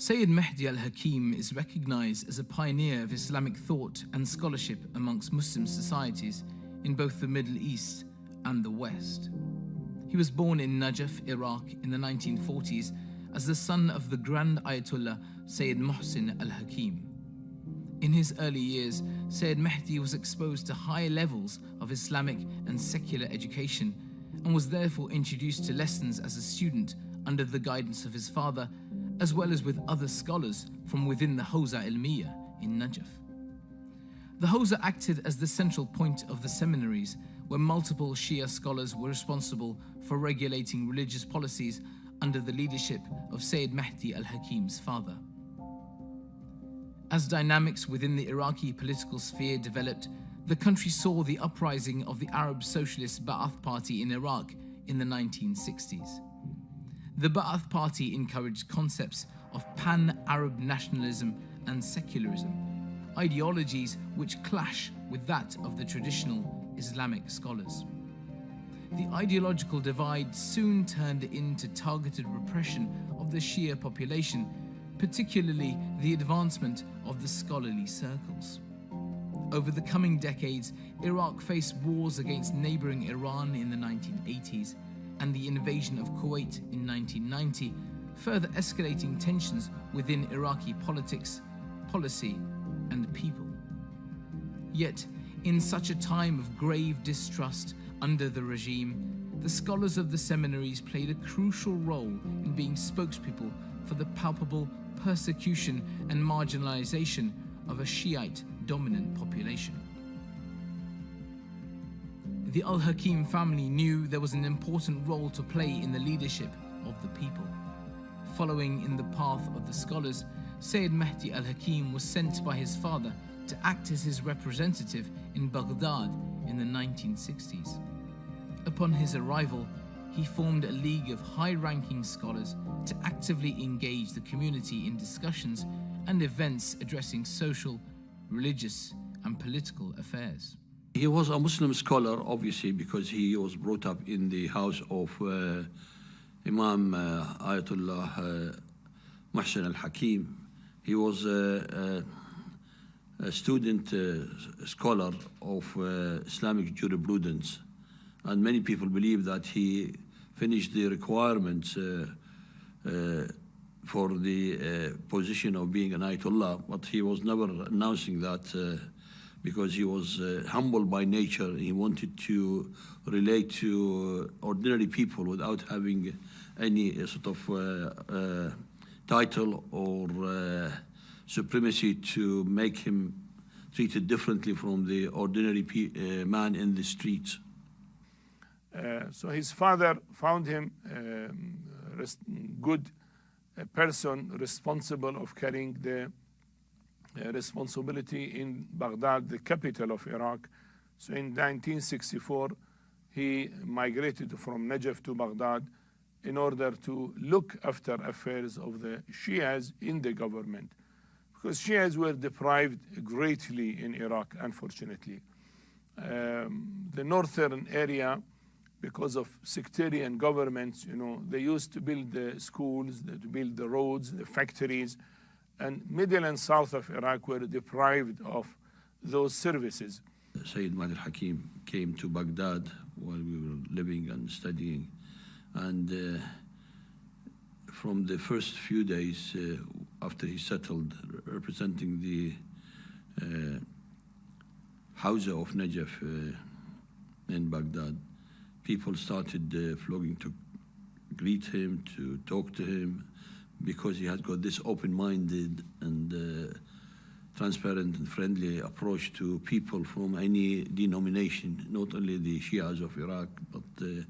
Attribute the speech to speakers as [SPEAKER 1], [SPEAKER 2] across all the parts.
[SPEAKER 1] Sayed Mahdi Alhakeem is recognized as a pioneer of Islamic thought and scholarship amongst Muslim societies in both the Middle East and the West. He was born in Najaf, Iraq in the 1940s as the son of the Grand Ayatollah Sayed Mahdi Alhakeem. In his early years, Sayed Mahdi was exposed to high levels of Islamic and secular education and was therefore introduced to lessons as a student under the guidance of his father, as well as with other scholars from within the Hawza Ilmiya in Najaf. The Hawza acted as the central point of the seminaries, where multiple Shia scholars were responsible for regulating religious policies under the leadership of Sayed Mahdi Alhakeem's father. As dynamics within the Iraqi political sphere developed, the country saw the uprising of the Arab Socialist Baath Party in Iraq in the 1960s. The Baath Party encouraged concepts of pan-Arab nationalism and secularism, ideologies which clash with that of the traditional Islamic scholars. The ideological divide soon turned into targeted repression of the Shia population, particularly the advancement of the scholarly circles. Over the coming decades, Iraq faced wars against neighboring Iran in the 1980s and the invasion of Kuwait in 1990, further escalating tensions within Iraqi politics, policy, and people. Yet, in such a time of grave distrust under the regime, the scholars of the seminaries played a crucial role in being spokespeople for the palpable persecution and marginalization of a Shiite-dominant population. The Al-Hakim family knew there was an important role to play in the leadership of the people. Following in the path of the scholars, Sayed Mahdi Alhakeem was sent by his father to act as his representative in Baghdad in the 1960s. Upon his arrival, he formed a league of high-ranking scholars to actively engage the community in discussions and events addressing social, religious, and political affairs.
[SPEAKER 2] He was a Muslim scholar, obviously, because he was brought up in the house of Imam Ayatollah Mahdi Alhakeem. He was a student scholar of Islamic jurisprudence, and many people believe that he finished the requirements for the position of being an Ayatollah, but he was never announcing that because he was humble by nature. He wanted to relate to ordinary people without having any sort of title or supremacy to make him treated differently from the ordinary man in the streets.
[SPEAKER 3] So his father found him good person responsible of carrying the responsibility in Baghdad, the capital of Iraq. So in 1964, he migrated from Najaf to Baghdad in order to look after affairs of the Shias in the government, because Shias were deprived greatly in Iraq, unfortunately. The northern area, because of sectarian governments, they used to build the schools, to build the roads, the factories, and middle and south of Iraq were deprived of those services.
[SPEAKER 2] Sayed Mahdi Alhakeem came to Baghdad while we were living and studying, and from the first few days after he settled, representing the Hawza of Najaf in Baghdad, people started flocking to greet him, to talk to him, because he had got this open-minded and transparent and friendly approach to people from any denomination, not only the Shias of Iraq, but the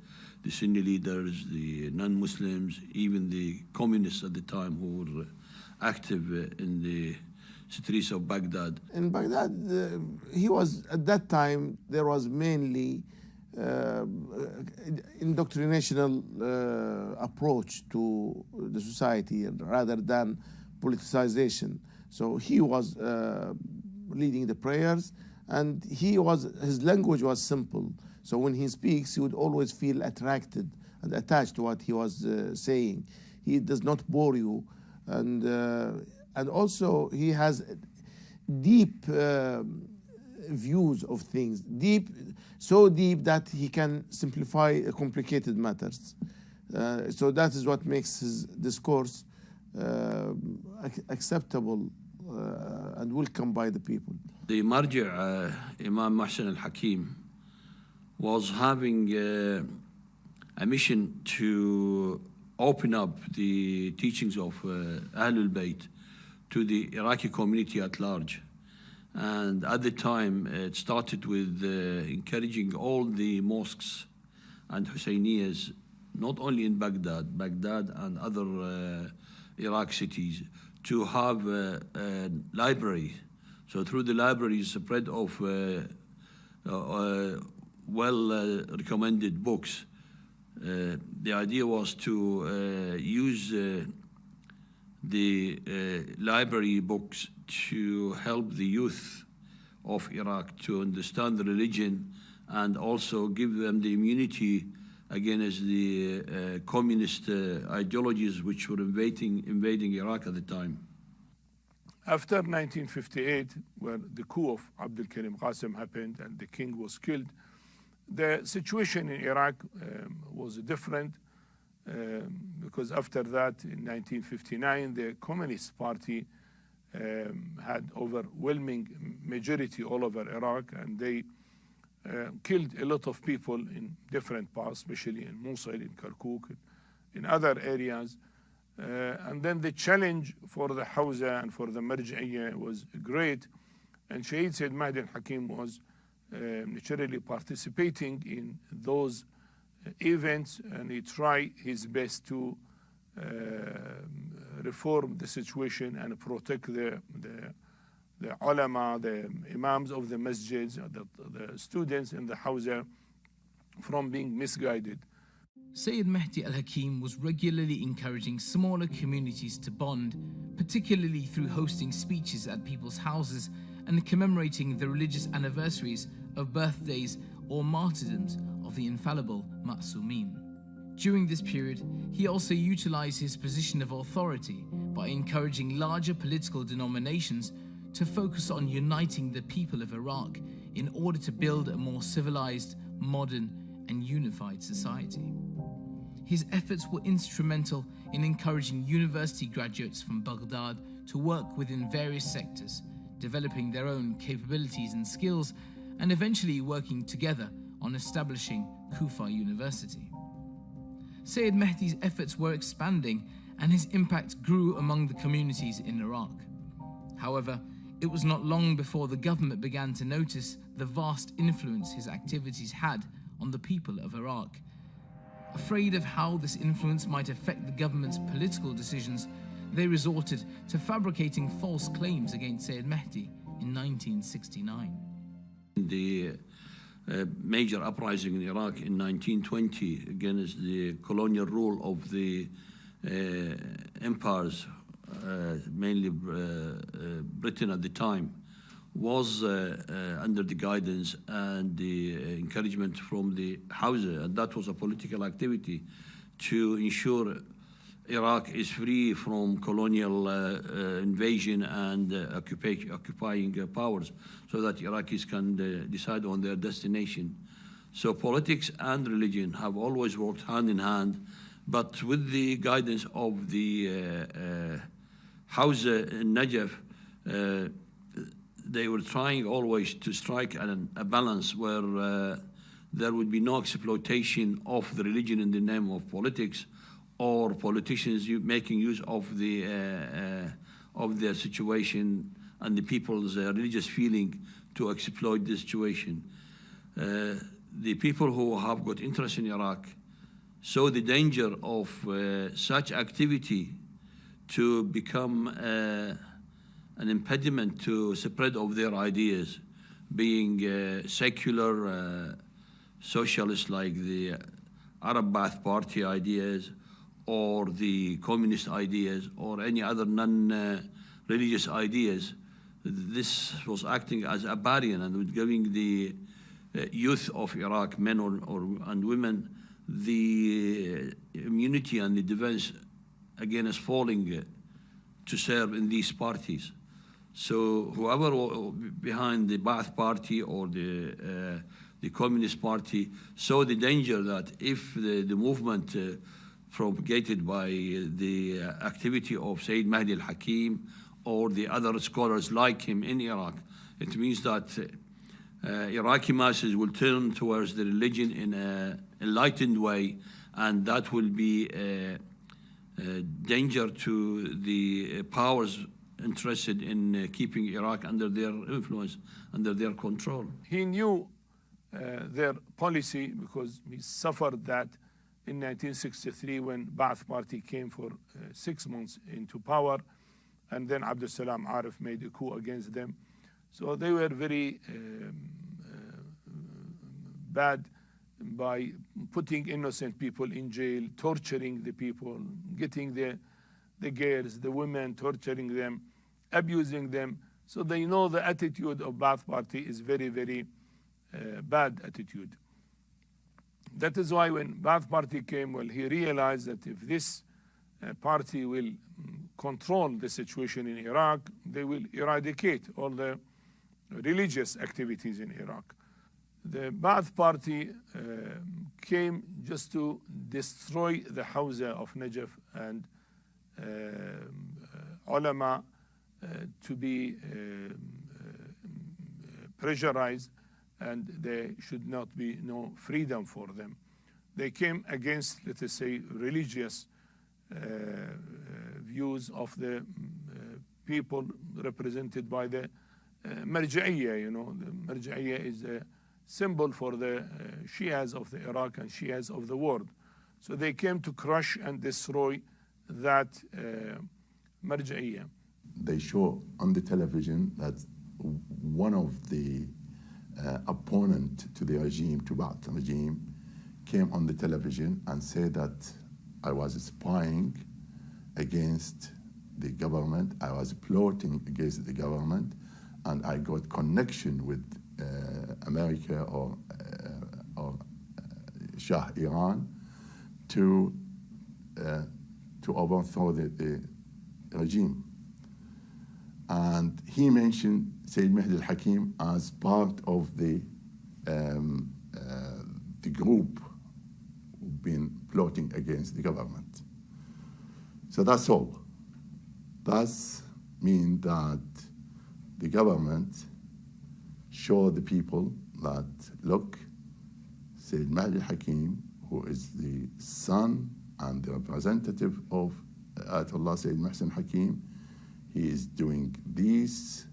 [SPEAKER 2] Sunni leaders, the non-Muslims, even the communists at the time who were active in the streets of Baghdad.
[SPEAKER 4] In Baghdad, he was, at that time, there was mainly indoctrinational approach to the society rather than politicization. So he was leading the prayers, and his language was simple. So when he speaks, you would always feel attracted and attached to what he was saying. He does not bore you and also he has deep views of things, so deep that he can simplify complicated matters. So that is what makes his discourse acceptable and welcomed by the people.
[SPEAKER 2] The Marji' Imam Mahdi Alhakeem was having a mission to open up the teachings of Ahlul Bayt to the Iraqi community at large. And at the time, it started with encouraging all the mosques and Husayniyas, not only in Baghdad and other Iraq cities, to have a library. So through the library, spread of recommended books. The idea was to use the library books to help the youth of Iraq to understand the religion and also give them the immunity against the communist ideologies which were invading Iraq at the time.
[SPEAKER 3] After 1958, where the coup of Abdul Karim Qasim happened and the king was killed, the situation in Iraq was different because after that, in 1959, the Communist Party had overwhelming majority all over Iraq, and they killed a lot of people in different parts, especially in Mosul, in Kirkuk, in other areas. And then the challenge for the Hawza and for the Marji'iyya was great, and Sayed Mahdi Alhakeem was naturally participating in those events, and he tried his best to reform the situation and protect the ulama, the imams of the masjids, the students in the Hawza from being misguided.
[SPEAKER 1] Sayed Mahdi Alhakeem was regularly encouraging smaller communities to bond, particularly through hosting speeches at people's houses and commemorating the religious anniversaries of birthdays or martyrdoms of the infallible Ma'sumin. During this period, he also utilized his position of authority by encouraging larger political denominations to focus on uniting the people of Iraq in order to build a more civilized, modern, and unified society. His efforts were instrumental in encouraging university graduates from Baghdad to work within various sectors, developing their own capabilities and skills, and eventually working together on establishing Kufa University. Sayed Mahdi's efforts were expanding, and his impact grew among the communities in Iraq. However, it was not long before the government began to notice the vast influence his activities had on the people of Iraq. Afraid of how this influence might affect the government's political decisions, they resorted to fabricating false claims against Sayed Mahdi in 1969.
[SPEAKER 2] The major uprising in Iraq in 1920 against the colonial rule of the empires, mainly Britain at the time, was under the guidance and the encouragement from the Hawza, and that was a political activity to ensure Iraq is free from colonial invasion and occupying powers, so that Iraqis can decide on their destination. So politics and religion have always worked hand in hand, but with the guidance of the Hawza in Najaf, they were trying always to strike a balance where there would be no exploitation of the religion in the name of politics, or politicians making use of their situation and the people's religious feeling to exploit the situation. The people who have got interest in Iraq saw the danger of such activity to become an impediment to spread of their ideas, being secular socialists like the Arab Baath Party ideas, or the communist ideas, or any other non-religious ideas. This was acting as a barrier and was giving the youth of Iraq, men and women, the immunity and the defense against falling to serve in these parties. So whoever behind the Baath party or the Communist Party saw the danger that if the movement propagated by the activity of Sayed Mahdi Alhakeem or the other scholars like him in Iraq, it means that Iraqi masses will turn towards the religion in an enlightened way, and that will be a danger to the powers interested in keeping Iraq under their influence, under their control.
[SPEAKER 3] He knew their policy because he suffered that in 1963 when Baath party came for 6 months into power, and then Abdul Salam Arif made a coup against them. So they were very bad by putting innocent people in jail, torturing the people, getting the girls, the women, torturing them, abusing them. So they know the attitude of Baath party is very, very bad attitude. That is why when Baath party came, well, he realized that if this party will control the situation in Iraq, they will eradicate all the religious activities in Iraq. The Baath party came just to destroy the Hawza of Najaf and ulama to be pressurized, and there should not be no freedom for them. They came against, let us say, religious views of the people represented by the Marja'iyya. You know, the Marja'iyya is a symbol for the Shias of the Iraq and Shias of the world. So they came to crush and destroy that Marja'iyya.
[SPEAKER 5] They show on the television that one of the opponent to the regime, to Baath regime, came on the television and said that I was spying against the government, I was plotting against the government, and I got connection with America or Shah Iran to overthrow the regime. And he mentioned Sayed Mahdi Alhakeem as part of the group who've been plotting against the government. So that's all. That means that the government showed the people that, look, Sayed Mahdi Alhakeem, who is the son and the representative of Ayatollah Sayyid Mohsen Hakim, he is doing these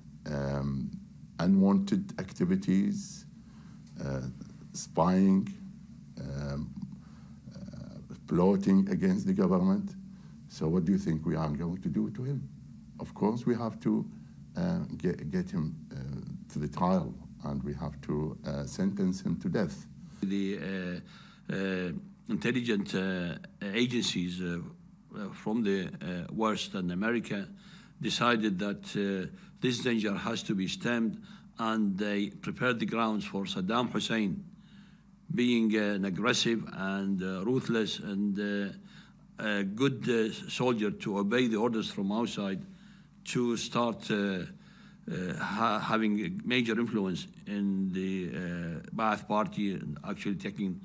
[SPEAKER 5] unwanted activities, spying, plotting against the government. So what do you think we are going to do to him? Of course, we have to get him to the trial, and we have to sentence him to death.
[SPEAKER 2] The intelligence agencies from the West and America decided that this danger has to be stemmed, and they prepared the grounds for Saddam Hussein being an aggressive and ruthless and a good soldier to obey the orders from outside, to start having major influence in the Baath party, and actually taking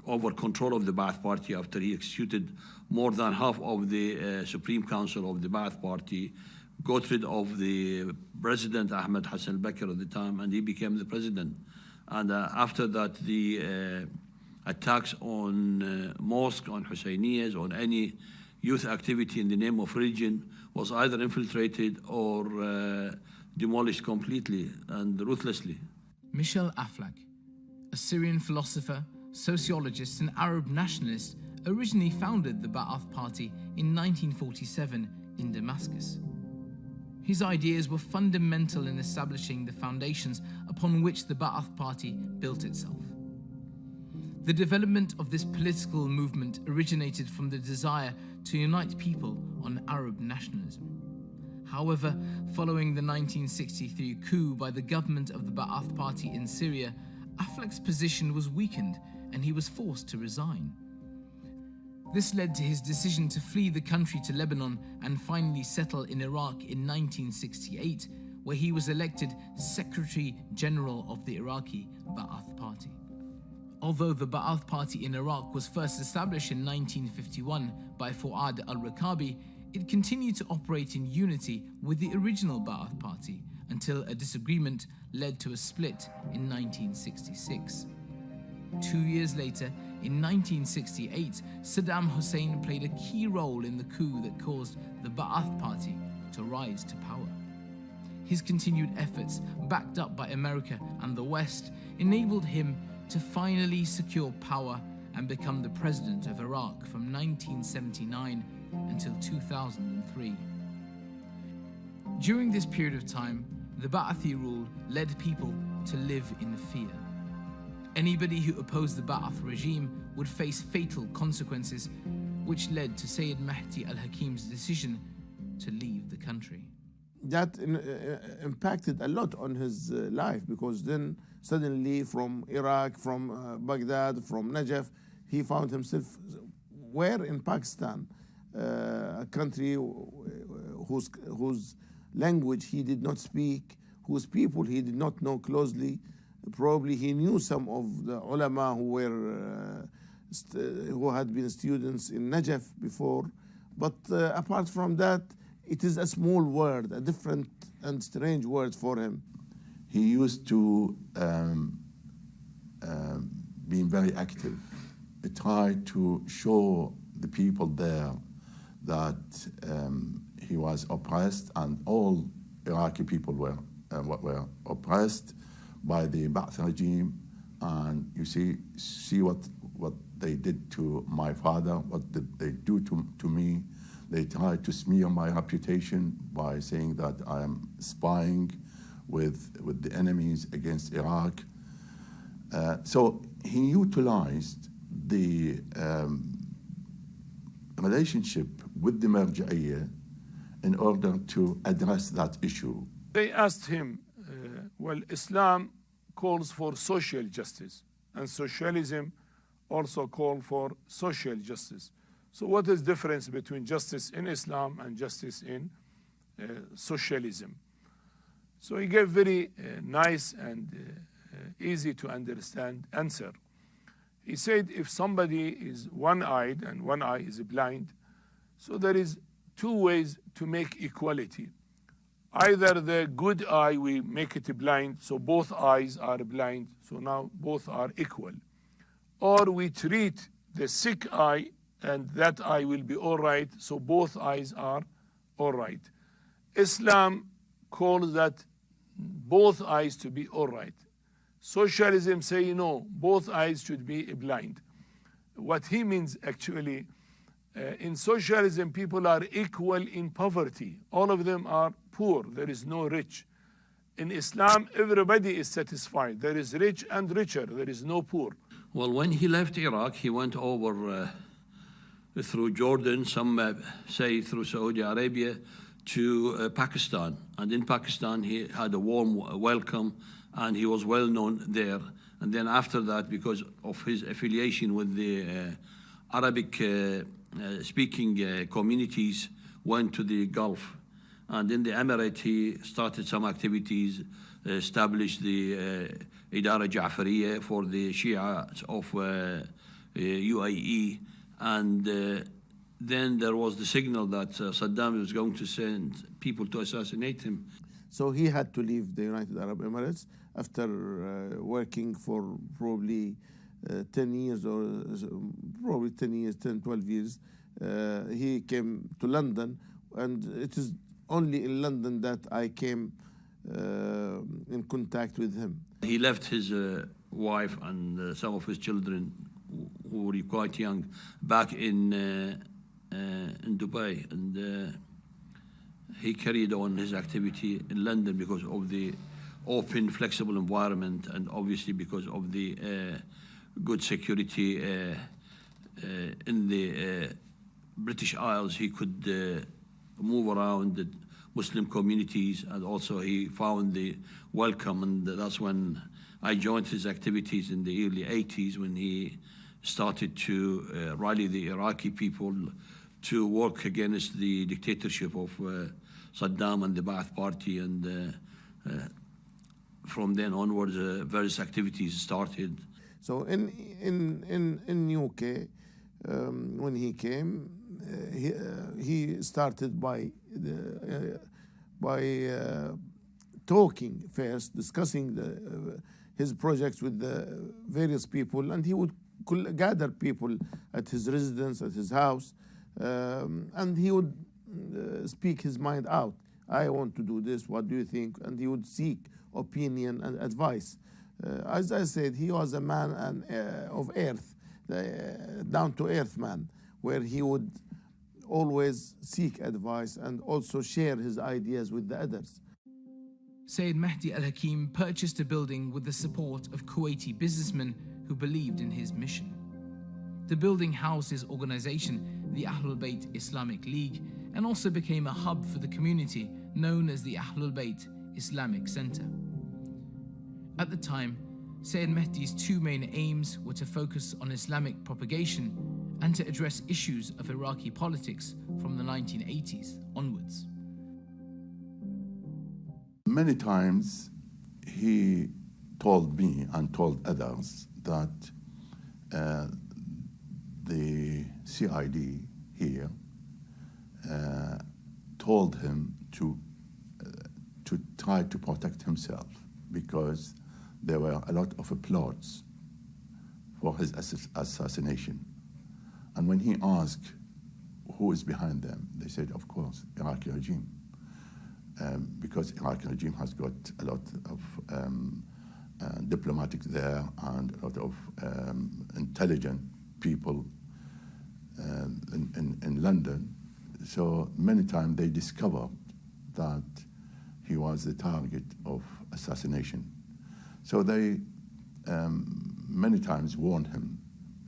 [SPEAKER 2] over control of the Baath party after he executed more than half of the Supreme Council of the Baath party, got rid of the president, Ahmed Hassan al-Bakr at the time, and he became the president. And after that, the attacks on mosques, on Husseinias, on any youth activity in the name of religion was either infiltrated or demolished completely and ruthlessly.
[SPEAKER 1] Michel Aflaq, a Syrian philosopher, sociologist and Arab nationalist, originally founded the Ba'ath Party in 1947 in Damascus. His ideas were fundamental in establishing the foundations upon which the Ba'ath Party built itself. The development of this political movement originated from the desire to unite people on Arab nationalism. However, following the 1963 coup by the government of the Ba'ath Party in Syria, Aflaq's position was weakened and he was forced to resign. This led to his decision to flee the country to Lebanon and finally settle in Iraq in 1968, where he was elected Secretary General of the Iraqi Ba'ath Party. Although the Ba'ath Party in Iraq was first established in 1951 by Fuad al-Rakabi, it continued to operate in unity with the original Ba'ath Party until a disagreement led to a split in 1966. 2 years later, in 1968, Saddam Hussein played a key role in the coup that caused the Ba'ath Party to rise to power. His continued efforts, backed up by America and the West, enabled him to finally secure power and become the president of Iraq from 1979 until 2003. During this period of time, the Ba'athi rule led people to live in fear. Anybody who opposed the Ba'ath regime would face fatal consequences, which led to Sayed Mahdi Alhakeem's decision to leave the country.
[SPEAKER 4] That impacted a lot on his life, because then suddenly from Iraq, from Baghdad, from Najaf, he found himself where in Pakistan, a country whose language he did not speak, whose people he did not know closely. Probably he knew some of the ulama who had been students in Najaf before, but apart from that, it is a small world, a different and strange word for him.
[SPEAKER 5] He used to be very active. He tried to show the people there that he was oppressed, and all Iraqi people were oppressed by the Ba'ath regime. And you see what they did to my father, what did they do to me. They tried to smear my reputation by saying that I am spying with the enemies against Iraq. So he utilized the relationship with the Marja'iyya in order to address that issue.
[SPEAKER 3] They asked him, well, Islam calls for social justice, and socialism also calls for social justice. So what is the difference between justice in Islam and justice in socialism? So he gave very nice and easy to understand answer. He said, if somebody is one-eyed and one eye is blind, so there is two ways to make equality. Either the good eye, we make it blind, so both eyes are blind, so now both are equal. Or we treat the sick eye, and that eye will be all right, so both eyes are all right. Islam calls that both eyes to be all right. Socialism say no, both eyes should be blind. What he means actually, in socialism people are equal in poverty. All of them are poor, there is no rich. In Islam, everybody is satisfied. There is rich and richer, there is no poor.
[SPEAKER 2] Well, when he left Iraq, he went over through Jordan, some say through Saudi Arabia, to Pakistan. And in Pakistan, he had a warm welcome, and he was well known there. And then after that, because of his affiliation with the Arabic speaking communities, went to the Gulf. And in the Emirate, he started some activities, established the Idara Ja'fariyya for the Shia of UAE. And then there was the signal that Saddam was going to send people to assassinate him.
[SPEAKER 4] So he had to leave the United Arab Emirates after working for probably 10 years, or probably 10 years, 10, 12 years. He came to London, and it is only in London that I came in contact with him.
[SPEAKER 2] He left his wife and some of his children, who were quite young, back in Dubai, and he carried on his activity in London because of the open, flexible environment, and obviously because of the good security in the British Isles. He could move around the Muslim communities, and also he found the welcome, and that's when I joined his activities in the early 80s, when he started to rally the Iraqi people to work against the dictatorship of Saddam and the Baath party, and from then onwards, various activities started.
[SPEAKER 4] So in UK, when he came, he started by talking first, discussing his projects with the various people, and he would gather people at his residence, at his house, and he would speak his mind out. I want to do this, what do you think? And he would seek opinion and advice. As I said, he was a man of earth, down-to-earth man, where he would always seek advice and also share his ideas with the others.
[SPEAKER 1] Sayed Mahdi Alhakeem purchased a building with the support of Kuwaiti businessmen who believed in his mission. The building housed his organization, the Ahlul Bayt Islamic League, and also became a hub for the community known as the Ahlul Bayt Islamic Center. At the time, Sayed Mahdi's two main aims were to focus on Islamic propagation and to address issues of Iraqi politics from the 1980s onwards.
[SPEAKER 5] Many times he told me and told others that the CID here told him to try to protect himself because there were a lot of plots for his assassination. And when he asked who is behind them, they said, of course, Iraqi regime. Because Iraqi regime has got a lot of diplomatics there and a lot of intelligent people in London. So many times they discovered that he was the target of assassination. So they many times warned him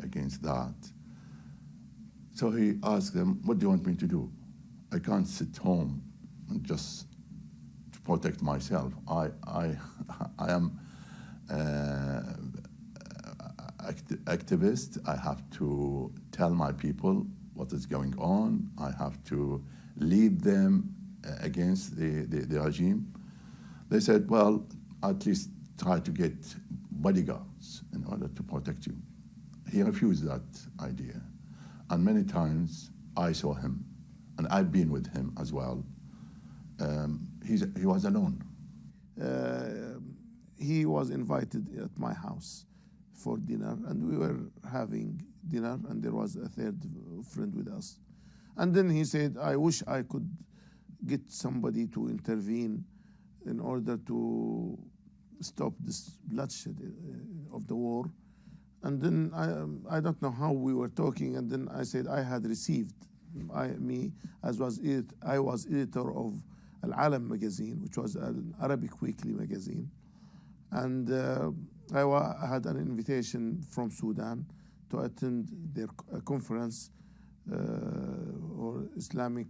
[SPEAKER 5] against that. So he asked them, what do you want me to do? I can't sit home and just to protect myself. I am activist. I have to tell my people what is going on. I have to lead them against the regime. They said, well, at least try to get bodyguards in order to protect you. He refused that idea. And many times I saw him, and I've been with him as well. He was alone.
[SPEAKER 4] He was invited at my house for dinner, and we were having dinner, and there was a third friend with us. And then he said, I wish I could get somebody to intervene in order to stop this bloodshed of the war. And then I don't know how we were talking, and then I said I had received, I was editor of Al-Alam magazine, which was an Arabic weekly magazine. And I had an invitation from Sudan to attend their conference or Islamic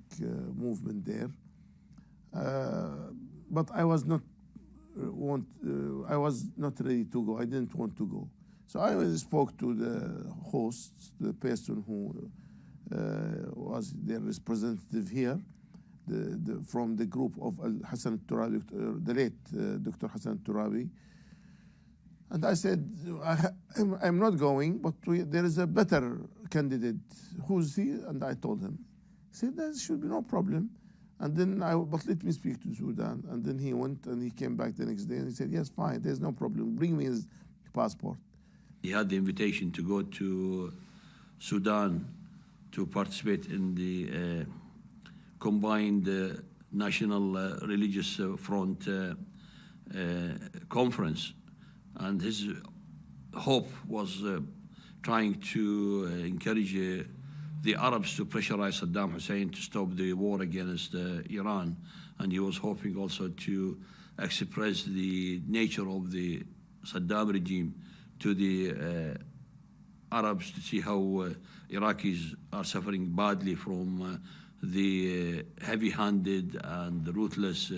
[SPEAKER 4] movement there. But I was not ready to go. I didn't want to go. So I spoke to the host, the person who was their representative here, from the group of Hassan Turabi, the late Dr. Hassan Turabi. And I said, I'm not going, but there is a better candidate. Who's he? And I told him. He said, there should be no problem. And then but let me speak to Sudan. And then he went and he came back the next day and he said, yes, fine, there's no problem. Bring me his passport.
[SPEAKER 2] He had the invitation to go to Sudan to participate in the combined National Religious Front conference. And his hope was trying to encourage the Arabs to pressurize Saddam Hussein to stop the war against Iran. And he was hoping also to express the nature of the Saddam regime to the Arabs to see how Iraqis are suffering badly from the heavy-handed and ruthless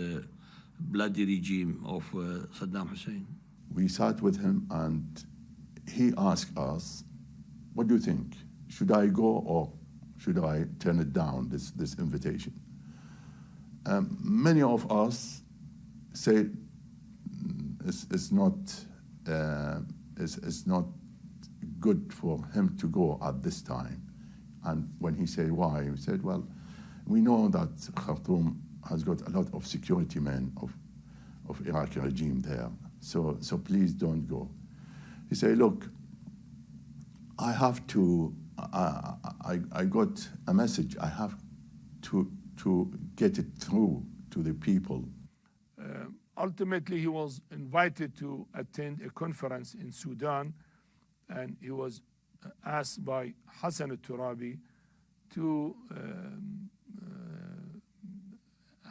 [SPEAKER 2] bloody regime of Saddam Hussein.
[SPEAKER 5] We sat with him and he asked us what do you think? Should I go or should I turn it down, this invitation? Many of us say it's not good for him to go at this time. And when he said why, he said, well, we know that Khartoum has got a lot of security men of Iraqi regime there, so please don't go. He said, look, I have to, I got a message, I have to get it through to the people.
[SPEAKER 3] Ultimately, he was invited to attend a conference in Sudan, and he was asked by Hassan al-Turabi to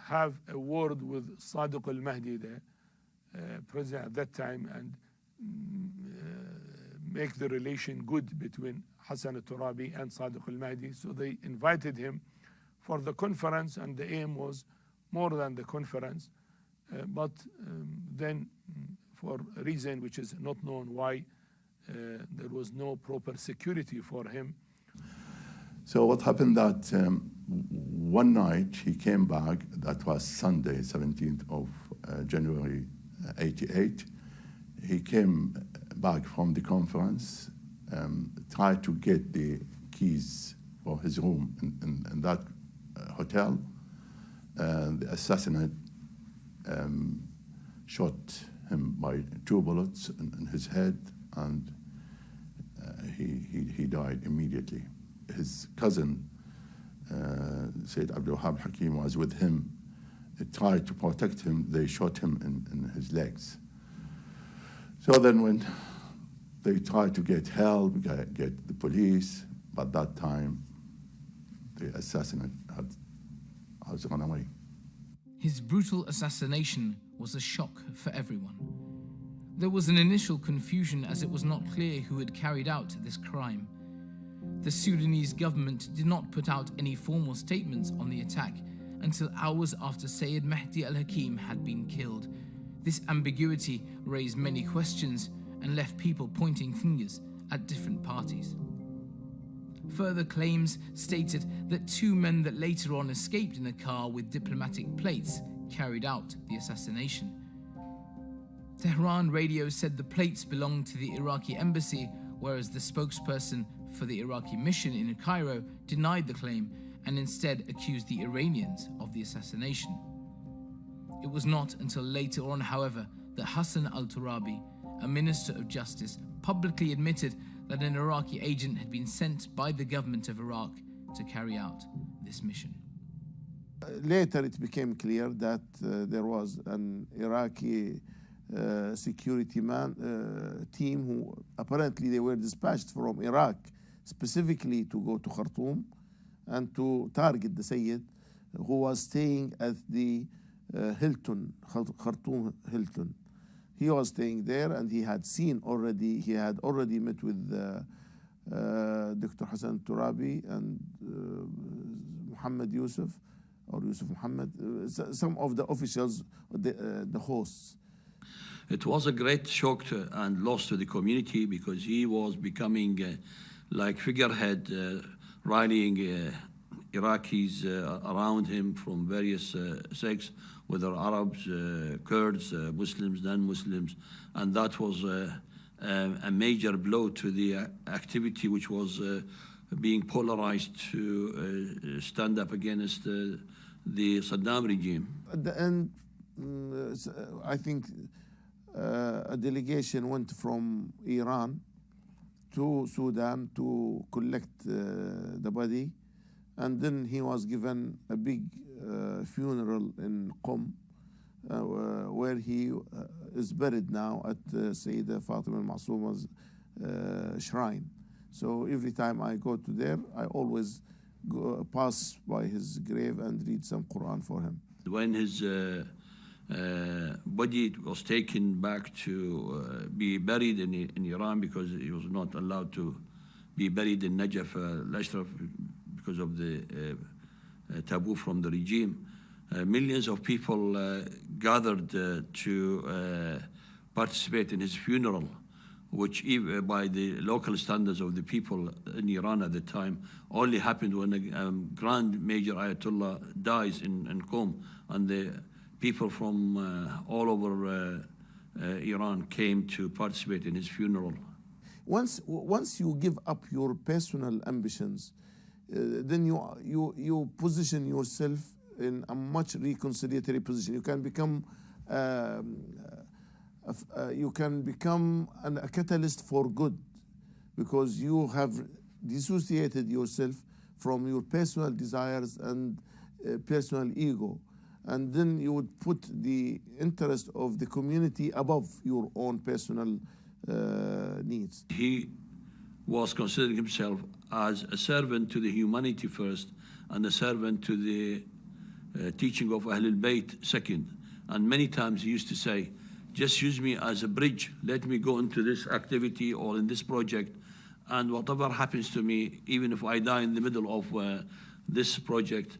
[SPEAKER 3] have a word with Sadiq al-Mahdi, the president at that time, and make the relation good between Hassan al-Turabi and Sadiq al-Mahdi. So they invited him for the conference, and the aim was more than the conference. But then, for a reason which is not known why, there was no proper security for him.
[SPEAKER 5] So what happened that one night he came back, that was Sunday, 17th of January 88. He came back from the conference, tried to get the keys for his room in that hotel. The assassinate shot him by 2 bullets in his head, and he died immediately. His cousin, Sayed Mahdi Alhakeem, was with him. They tried to protect him. They shot him in his legs. So then when they tried to get help, get the police, but that time the assassinate has run away.
[SPEAKER 1] His brutal assassination was a shock for everyone. There was an initial confusion as it was not clear who had carried out this crime. The Sudanese government did not put out any formal statements on the attack until hours after Sayed Mahdi Alhakeem had been killed. This ambiguity raised many questions and left people pointing fingers at different parties. Further claims stated that 2 men that later on escaped in a car with diplomatic plates carried out the assassination. Tehran radio said the plates belonged to the Iraqi embassy, whereas the spokesperson for the Iraqi mission in Cairo denied the claim and instead accused the Iranians of the assassination. It was not until later on, however, that Hassan al-Turabi, a minister of justice, publicly admitted that an Iraqi agent had been sent by the government of Iraq to carry out this mission.
[SPEAKER 4] Later it became clear that there was an Iraqi security team who apparently they were dispatched from Iraq specifically to go to Khartoum and to target the Sayyid, who was staying at the Hilton, Khartoum Hilton. He was staying there, and he had already met with Dr. Hassan Turabi and Muhammad Yusuf, or Yusuf Muhammad, some of the officials, the hosts.
[SPEAKER 2] It was a great shock and loss to the community, because he was becoming like figurehead, rallying Iraqis around him from various sects, whether Arabs, Kurds, Muslims, non-Muslims, and that was a major blow to the activity which was being polarized to stand up against the Saddam regime.
[SPEAKER 4] At the end, I think a delegation went from Iran to Sudan to collect the body, and then he was given a big funeral in Qom, where he is buried now at Sayyida Fatima al-Masuma's shrine. So every time I go to there, I always pass by his grave and read some Quran for him.
[SPEAKER 2] When his body was taken back to be buried in Iran, because he was not allowed to be buried in Najaf al-Ashraf because of the taboo from the regime, millions of people gathered to participate in his funeral, which even by the local standards of the people in Iran at the time, only happened when a Grand Major Ayatollah dies in Qom, and the people from all over Iran came to participate in his funeral.
[SPEAKER 4] Once you give up your personal ambitions, then you position yourself in a much reconciliatory position. You can become a catalyst for good, because you have dissociated yourself from your personal desires and personal ego, and then you would put the interest of the community above your own personal needs.
[SPEAKER 2] He was considering himself as a servant to the humanity first, and a servant to the teaching of Ahlul Bayt second. And many times he used to say, just use me as a bridge. Let me go into this activity or in this project, and whatever happens to me, even if I die in the middle of this project,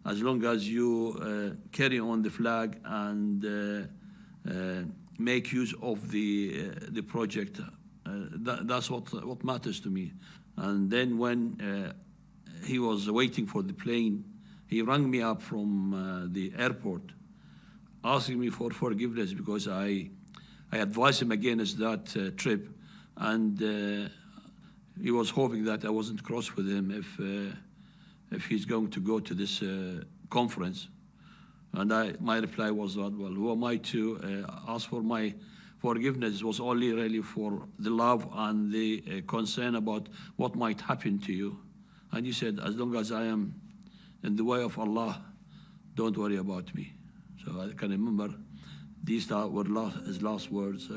[SPEAKER 2] as long as you carry on the flag and make use of the project, that's what matters to me. And then when he was waiting for the plane, he rang me up from the airport, asking me for forgiveness because I advised him against that trip, and he was hoping that I wasn't cross with him if he's going to go to this conference. And my reply was that, well, who am I to ask for my forgiveness? It was only really for the love and the concern about what might happen to you. And he said, as long as I am in the way of Allah, don't worry about me. So I can remember these were his last words.